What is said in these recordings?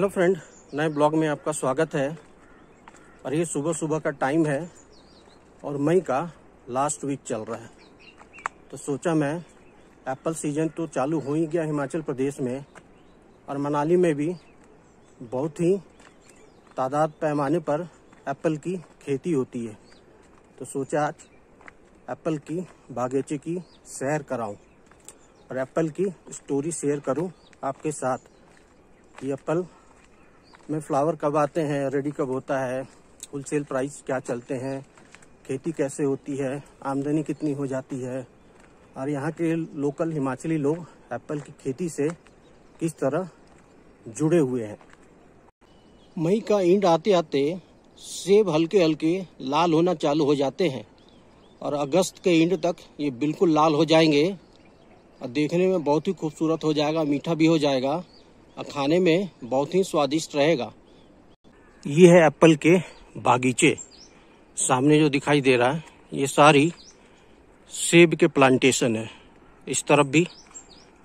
Hello friend, नए blog में आपका स्वागत है। और ये सुबह सुबह का टाइम है और मई का लास्ट वीक चल रहा है, तो सोचा मैं एप्पल सीजन तो चालू हो ही गया हिमाचल प्रदेश में, और मनाली में भी बहुत ही तादाद पैमाने पर एप्पल की खेती होती है। तो सोचा आज एप्पल की बागीचे की सैर कराऊं और एप्पल की स्टोरी शेयर करूं आपके साथ। ये एप्पल में फ्लावर कब आते हैं, रेडी कब होता है, होलसेल प्राइस क्या चलते हैं, खेती कैसे होती है, आमदनी कितनी हो जाती है, और यहाँ के लोकल हिमाचली लोग एप्पल की खेती से किस तरह जुड़े हुए हैं। मई का एंड आते आते सेब हल्के हल्के लाल होना चालू हो जाते हैं और अगस्त के एंड तक ये बिल्कुल लाल हो जाएंगे और देखने में बहुत ही खूबसूरत हो जाएगा, मीठा भी हो जाएगा और खाने में बहुत ही स्वादिष्ट रहेगा। ये है एप्पल के बागीचे। सामने जो दिखाई दे रहा है ये सारी सेब के प्लांटेशन है। इस तरफ भी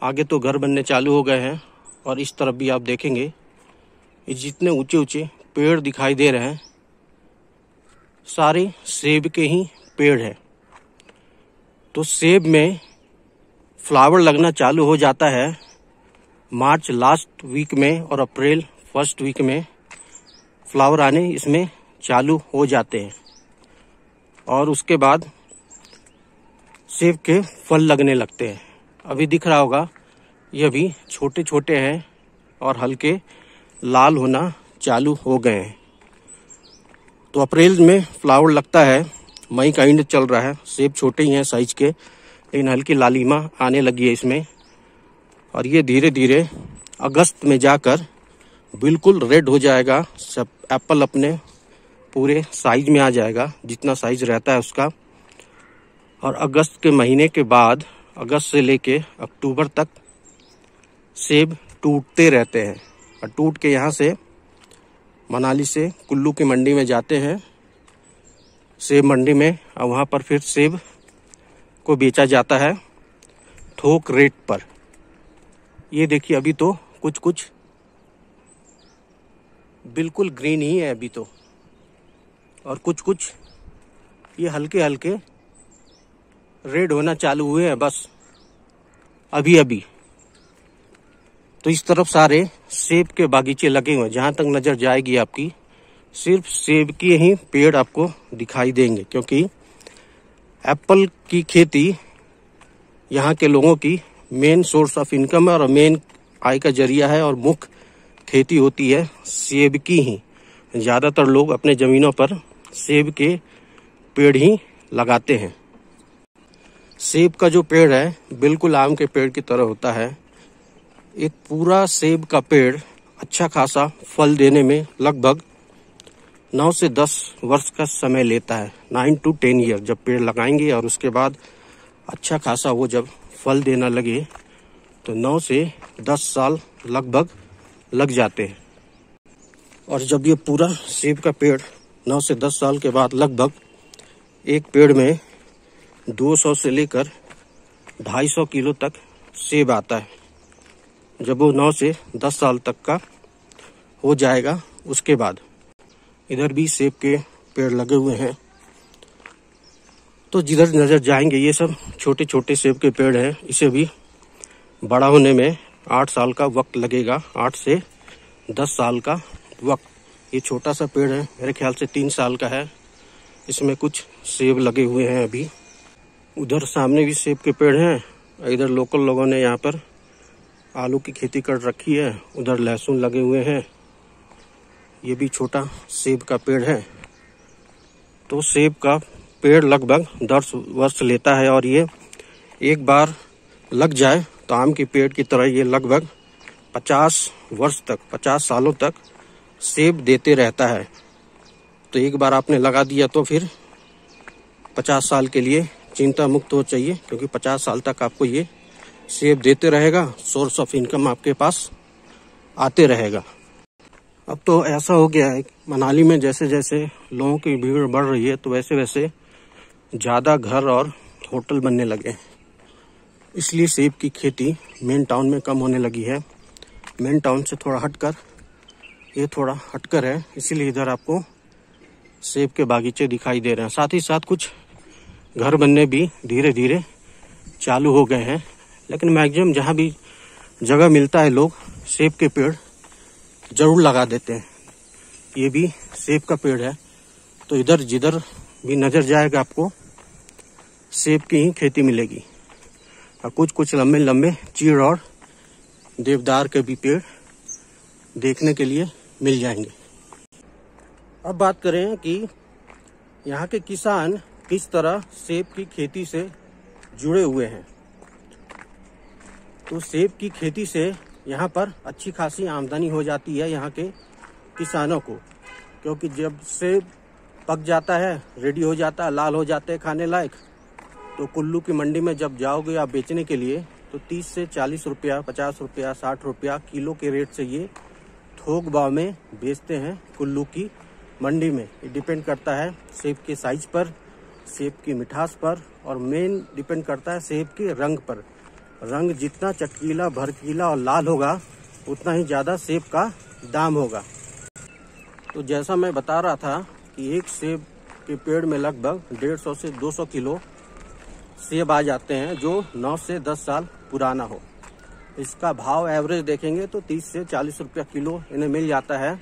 आगे तो घर बनने चालू हो गए हैं और इस तरफ भी आप देखेंगे ये जितने ऊंचे ऊंचे पेड़ दिखाई दे रहे हैं सारे सेब के ही पेड़ है। तो सेब में फ्लावर लगना चालू हो जाता है मार्च लास्ट वीक में और अप्रैल फर्स्ट वीक में फ्लावर आने इसमें चालू हो जाते हैं और उसके बाद सेब के फल लगने लगते हैं। अभी दिख रहा होगा ये अभी छोटे छोटे हैं और हल्के लाल होना चालू हो गए हैं। तो अप्रैल में फ्लावर लगता है, मई का एंड चल रहा है, सेब छोटे ही हैं साइज के लेकिन हल्की लालिमा आने लगी है इसमें और ये धीरे धीरे अगस्त में जाकर बिल्कुल रेड हो जाएगा। सब एप्पल अपने पूरे साइज में आ जाएगा जितना साइज रहता है उसका। और अगस्त के महीने के बाद अगस्त से लेके अक्टूबर तक सेब टूटते रहते हैं और टूट के यहाँ से मनाली से कुल्लू की मंडी में जाते हैं, सेब मंडी में, और वहाँ पर फिर सेब को बेचा जाता है थोक रेट पर। ये देखिए अभी तो कुछ कुछ बिल्कुल ग्रीन ही है अभी तो, और कुछ कुछ ये हल्के हल्के रेड होना चालू हुए हैं बस अभी अभी। तो इस तरफ सारे सेब के बागीचे लगे हुए हैं, जहाँ तक नजर जाएगी आपकी सिर्फ सेब के ही पेड़ आपको दिखाई देंगे, क्योंकि एप्पल की खेती यहाँ के लोगों की मेन सोर्स ऑफ इनकम है और मेन आय का जरिया है और मुख्य खेती होती है सेब की ही। ज़्यादातर लोग अपने ज़मीनों पर सेब के पेड़ ही लगाते हैं। सेब का जो पेड़ है बिल्कुल आम के पेड़ की तरह होता है। एक पूरा सेब का पेड़ अच्छा खासा फल देने में लगभग 9 से 10 वर्ष का समय लेता है। 9 to 10 ईयर जब पेड़ लगाएंगे और उसके बाद अच्छा खासा वो जब फल देना लगे तो 9 से 10 साल लगभग लग जाते हैं। और जब ये पूरा सेब का पेड़ 9 से 10 साल के बाद लगभग एक पेड़ में 200 से लेकर 250 किलो तक सेब आता है। जब वो 9 से 10 साल तक का हो जाएगा उसके बाद इधर भी सेब के पेड़ लगे हुए हैं। तो जिधर नजर जाएंगे ये सब छोटे छोटे सेब के पेड़ हैं। इसे भी बड़ा होने में 8 साल का वक्त लगेगा, 8 से 10 साल का वक्त। ये छोटा सा पेड़ है, मेरे ख्याल से 3 साल का है। इसमें कुछ सेब लगे हुए हैं अभी। उधर सामने भी सेब के पेड़ हैं। इधर लोकल लोगों ने यहाँ पर आलू की खेती कर रखी है। उधर लहसुन लगे हुए हैं। ये भी छोटा सेब का पेड़ है। तो सेब का पेड़ लगभग 10 वर्ष लेता है और ये एक बार लग जाए तो आम के पेड़ की तरह ये लगभग 50 वर्ष तक, 50 सालों तक सेब देते रहता है। तो एक बार आपने लगा दिया तो फिर 50 साल के लिए चिंता मुक्त हो चाहिए, क्योंकि 50 साल तक आपको ये सेब देते रहेगा। सोर्स ऑफ इनकम आपके पास आते रहेगा। अब तो ऐसा हो गया है मनाली में जैसे जैसे लोगों की भीड़ बढ़ रही है तो वैसे वैसे ज़्यादा घर और होटल बनने लगे हैं, इसलिए सेब की खेती मेन टाउन में कम होने लगी है। मेन टाउन से थोड़ा हटकर ये थोड़ा हटकर है, इसीलिए इधर आपको सेब के बागीचे दिखाई दे रहे हैं। साथ ही साथ कुछ घर बनने भी धीरे धीरे चालू हो गए हैं, लेकिन मैक्सिमम जहाँ भी जगह मिलता है लोग सेब के पेड़ जरूर लगा देते हैं। ये भी सेब का पेड़ है, तो इधर जिधर भी नजर जाएगा आपको सेब की ही खेती मिलेगी। और कुछ कुछ लंबे लंबे चीड़ और देवदार के भी पेड़ देखने के लिए मिल जाएंगे। अब बात करें कि यहाँ के किसान किस तरह सेब की खेती से जुड़े हुए हैं। तो सेब की खेती से यहाँ पर अच्छी खासी आमदनी हो जाती है यहाँ के किसानों को, क्योंकि जब सेब पक जाता है, रेडी हो जाता है, लाल हो जाते हैं खाने लायक, तो कुल्लू की मंडी में जब जाओगे आप बेचने के लिए तो 30 से 40 रुपया, 50 रुपया, 60 रुपया किलो के रेट से ये थोक भाव में बेचते हैं कुल्लू की मंडी में। ये डिपेंड करता है सेब के साइज पर, सेब की मिठास पर, और मेन डिपेंड करता है सेब के रंग पर। रंग जितना चटकीला, भड़कीला और लाल होगा उतना ही ज़्यादा सेब का दाम होगा। तो जैसा मैं बता रहा था कि एक सेब के पेड़ में लगभग 150 से 200 किलो सेब आ जाते हैं जो 9 से 10 साल पुराना हो। इसका भाव एवरेज देखेंगे तो 30 से 40 रुपया किलो इन्हें मिल जाता है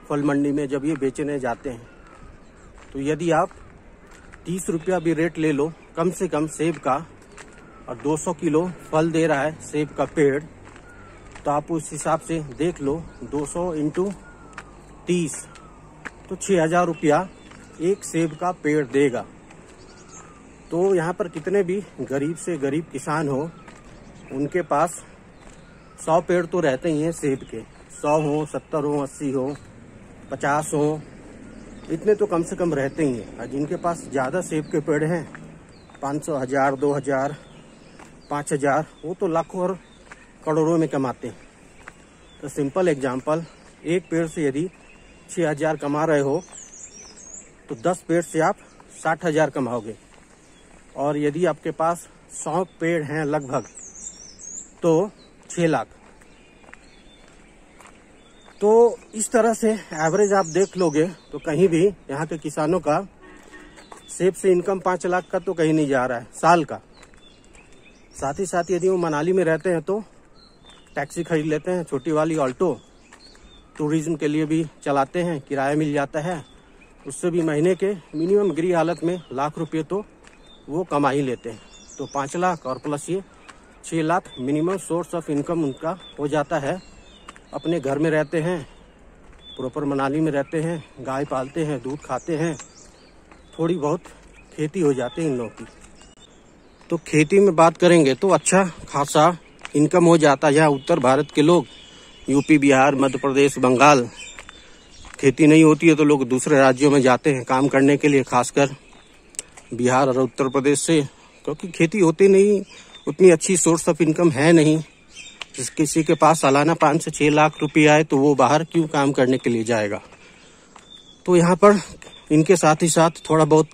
फल मंडी में जब ये बेचने जाते हैं। तो यदि आप 30 रुपया भी रेट ले लो कम से कम सेब का, और 200 किलो फल दे रहा है सेब का पेड़, तो आप उस हिसाब से देख लो 200 इंटू 30 तो 6000 रुपया एक सेब का पेड़ देगा। तो यहाँ पर कितने भी गरीब से गरीब किसान हो उनके पास 100 पेड़ तो रहते ही हैं सेब के। 100 हो, 70 हो, 80 हो, 50 हो, इतने तो कम से कम रहते ही हैं। और जिनके पास ज़्यादा सेब के पेड़ हैं 500, 1000, 2000, 5000, वो तो लाखों और करोड़ों में कमाते हैं। तो सिंपल एग्जांपल, एक पेड़ से यदि 6000 कमा रहे हो तो 10 पेड़ से आप 60000 कमाओगे। और यदि आपके पास 100 पेड़ हैं लगभग तो 6 लाख। तो इस तरह से एवरेज आप देख लोगे तो कहीं भी यहाँ के किसानों का सेब से इनकम 5 लाख का तो कहीं नहीं जा रहा है साल का। साथ ही साथ यदि वो मनाली में रहते हैं तो टैक्सी खरीद लेते हैं, छोटी वाली ऑल्टो, टूरिज्म के लिए भी चलाते हैं, किराया मिल जाता है, उससे भी महीने के मिनिमम गृह हालत में लाख रुपये तो वो कमा ही लेते हैं। तो 5 लाख और प्लस ये 6 lakh minimum source of income उनका हो जाता है। अपने घर में रहते हैं, प्रॉपर मनाली में रहते हैं, गाय पालते हैं, दूध खाते हैं, थोड़ी बहुत खेती हो जाती है इन लोगों की। तो खेती में बात करेंगे तो अच्छा खासा इनकम हो जाता है। यहाँ उत्तर भारत के लोग यूपी, बिहार, मध्य प्रदेश, बंगाल खेती नहीं होती है तो लोग दूसरे राज्यों में जाते हैं काम करने के लिए, खासकर बिहार और उत्तर प्रदेश से, क्योंकि खेती होती नहीं, उतनी अच्छी सोर्स ऑफ इनकम है नहीं। जिस किसी के पास सालाना 5 से 6 लाख रुपया आए तो वो बाहर क्यों काम करने के लिए जाएगा। तो यहाँ पर इनके साथ ही साथ थोड़ा बहुत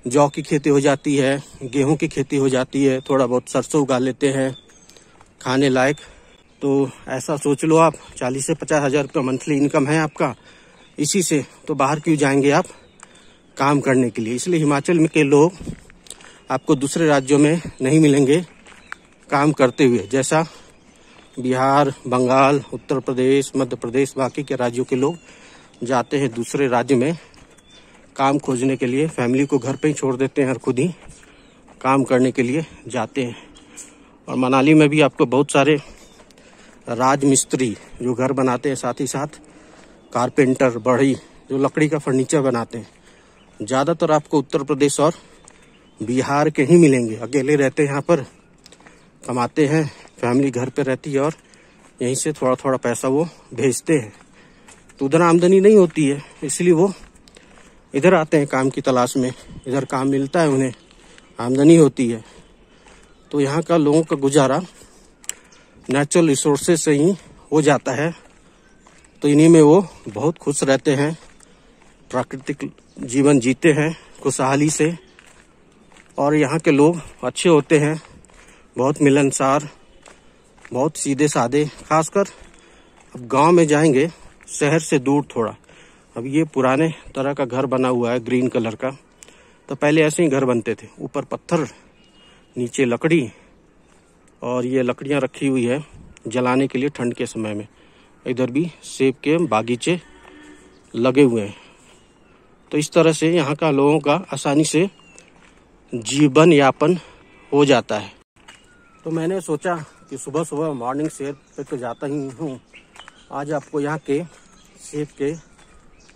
जौ की खेती हो जाती है, गेहूं की खेती हो जाती है, थोड़ा बहुत सरसों उगा लेते हैं खाने लायक। तो ऐसा सोच लो आप 40 से 50 हजार रुपये मंथली इनकम है आपका इसी से, तो बाहर क्यों जाएंगे आप काम करने के लिए। इसलिए हिमाचल में के लोग आपको दूसरे राज्यों में नहीं मिलेंगे काम करते हुए, जैसा बिहार, बंगाल, उत्तर प्रदेश, मध्य प्रदेश, बाकी के राज्यों के लोग जाते हैं दूसरे राज्य में काम खोजने के लिए, फैमिली को घर पे ही छोड़ देते हैं और खुद ही काम करने के लिए जाते हैं। और मनाली में भी आपको बहुत सारे राज मिस्त्री जो घर बनाते हैं, साथ ही साथ कारपेंटर, बढ़ई जो लकड़ी का फर्नीचर बनाते हैं, ज़्यादातर आपको उत्तर प्रदेश और बिहार के ही मिलेंगे। अकेले रहते हैं यहाँ पर, कमाते हैं, फैमिली घर पे रहती है और यहीं से थोड़ा थोड़ा पैसा वो भेजते हैं। तो उधर आमदनी नहीं होती है, इसलिए वो इधर आते हैं काम की तलाश में। इधर काम मिलता है उन्हें, आमदनी होती है। तो यहाँ का लोगों का गुजारा नेचुरल रिसोर्सेज से ही हो जाता है। तो इन्हीं में वो बहुत खुश रहते हैं, प्राकृतिक जीवन जीते हैं खुशहाली से। और यहाँ के लोग अच्छे होते हैं, बहुत मिलनसार, बहुत सीधे साधे। खासकर अब गांव में जाएंगे शहर से दूर थोड़ा। अब ये पुराने तरह का घर बना हुआ है ग्रीन कलर का। तो पहले ऐसे ही घर बनते थे, ऊपर पत्थर नीचे लकड़ी, और ये लकड़ियाँ रखी हुई है जलाने के लिए ठंड के समय में। इधर भी सेब के बागीचे लगे हुए हैं। तो इस तरह से यहाँ का लोगों का आसानी से जीवन यापन हो जाता है। तो मैंने सोचा कि सुबह सुबह मॉर्निंग सैर पे तो जाता ही हूँ, आज आपको यहाँ के सेब के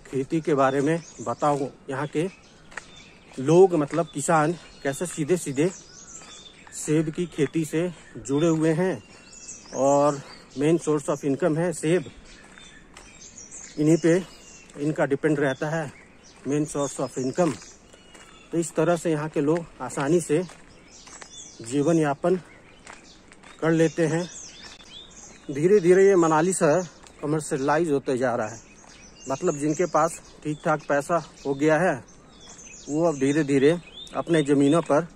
खेती के बारे में बताऊँ। यहाँ के लोग मतलब किसान कैसे सीधे सीधे सेब की खेती से जुड़े हुए हैं और मेन सोर्स ऑफ इनकम है सेब, इन्हीं पे इनका डिपेंड रहता है मेन सोर्स ऑफ इनकम। तो इस तरह से यहाँ के लोग आसानी से जीवन यापन कर लेते हैं। धीरे धीरे ये मनाली शहर कमर्शियलाइज होते जा रहा है। मतलब जिनके पास ठीक ठाक पैसा हो गया है वो अब धीरे धीरे अपने ज़मीनों पर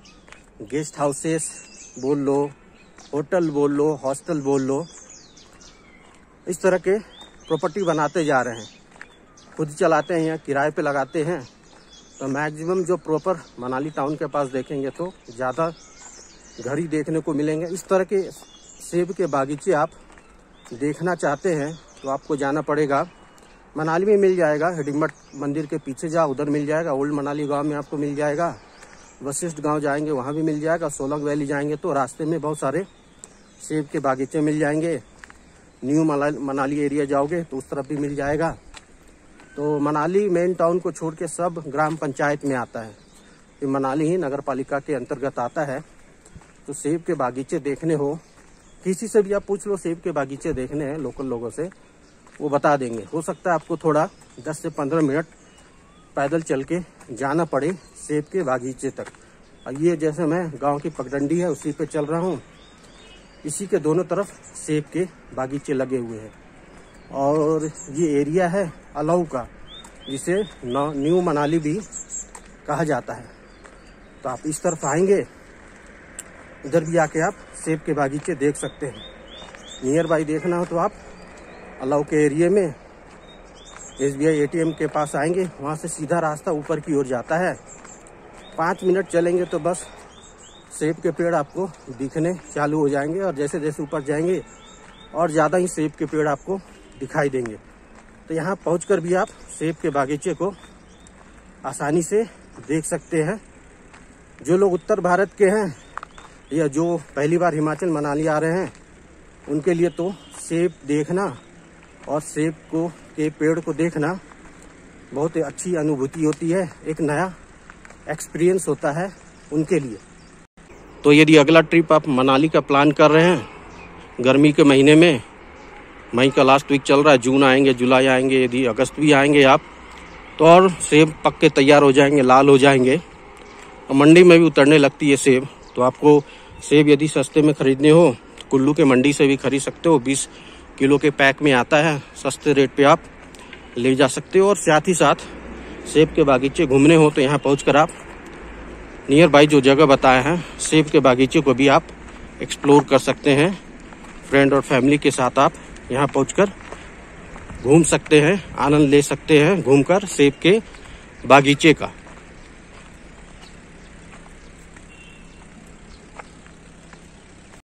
गेस्ट हाउसेस बोल लो, होटल बोल लो, हॉस्टल बोल लो, इस तरह के प्रॉपर्टी बनाते जा रहे हैं। खुद चलाते हैं या किराए पे लगाते हैं। तो मैक्सिमम जो प्रॉपर मनाली टाउन के पास देखेंगे तो ज़्यादा घर ही देखने को मिलेंगे। इस तरह के सेब के बागीचे आप देखना चाहते हैं तो आपको जाना पड़ेगा, मनाली में मिल जाएगा। हिडिंबा मंदिर के पीछे जाओ, उधर मिल जाएगा। ओल्ड मनाली गांव में आपको मिल जाएगा। वशिष्ठ गांव जाएंगे वहाँ भी मिल जाएगा। सोलंग वैली जाएंगे तो रास्ते में बहुत सारे सेब के बागीचे मिल जाएंगे। न्यू मनाली एरिया जाओगे तो उस तरफ भी मिल जाएगा। तो मनाली मेन टाउन को छोड़ के सब ग्राम पंचायत में आता है। ये मनाली ही नगर पालिका के अंतर्गत आता है। तो सेब के बागीचे देखने हो, किसी से भी आप पूछ लो सेब के बागीचे देखने हैं लोकल लोगों से, वो बता देंगे। हो सकता है आपको थोड़ा 10 से 15 मिनट पैदल चल के जाना पड़े सेब के बागीचे तक। और ये जैसे मैं गांव की पगडंडी है उसी पे चल रहा हूँ, इसी के दोनों तरफ सेब के बागीचे लगे हुए हैं। और ये एरिया है अलऊ का, जिसे न्यू मनाली भी कहा जाता है। तो आप इस तरफ आएंगे, इधर भी आके आप सेब के बागीचे देख सकते हैं। नियर बाई देखना हो तो आप अलऊ के एरिया में SBI ATM के पास आएंगे, वहाँ से सीधा रास्ता ऊपर की ओर जाता है। 5 मिनट चलेंगे तो बस सेब के पेड़ आपको दिखने चालू हो जाएंगे। और जैसे जैसे ऊपर जाएंगे और ज़्यादा ही सेब के पेड़ आपको दिखाई देंगे। तो यहाँ पहुँचकर भी आप सेब के बागीचे को आसानी से देख सकते हैं। जो लोग उत्तर भारत के हैं या जो पहली बार हिमाचल मनाली आ रहे हैं, उनके लिए तो सेब देखना और सेब को के पेड़ को देखना बहुत ही अच्छी अनुभूति होती है, एक नया एक्सपीरियंस होता है उनके लिए। तो यदि अगला ट्रिप आप मनाली का प्लान कर रहे हैं गर्मी के महीने में, मई का लास्ट वीक चल रहा है, जून आएंगे, जुलाई आएंगे, यदि अगस्त भी आएंगे आप तो और सेब पक्के तैयार हो जाएंगे, लाल हो जाएंगे। और मंडी में भी उतरने लगती है सेब। तो आपको सेब यदि सस्ते में खरीदने हो तो कुल्लू के मंडी से भी खरीद सकते हो। 20 किलो के पैक में आता है, सस्ते रेट पे आप ले जा सकते हो। और साथ ही साथ सेब के बागीचे घूमने हो तो यहाँ पहुंचकर आप नियर बाई जो जगह बताए हैं सेब के बागीचे को भी आप एक्सप्लोर कर सकते हैं। फ्रेंड और फैमिली के साथ आप यहाँ पहुंचकर घूम सकते हैं, आनंद ले सकते हैं घूमकर सेब के बागीचे का।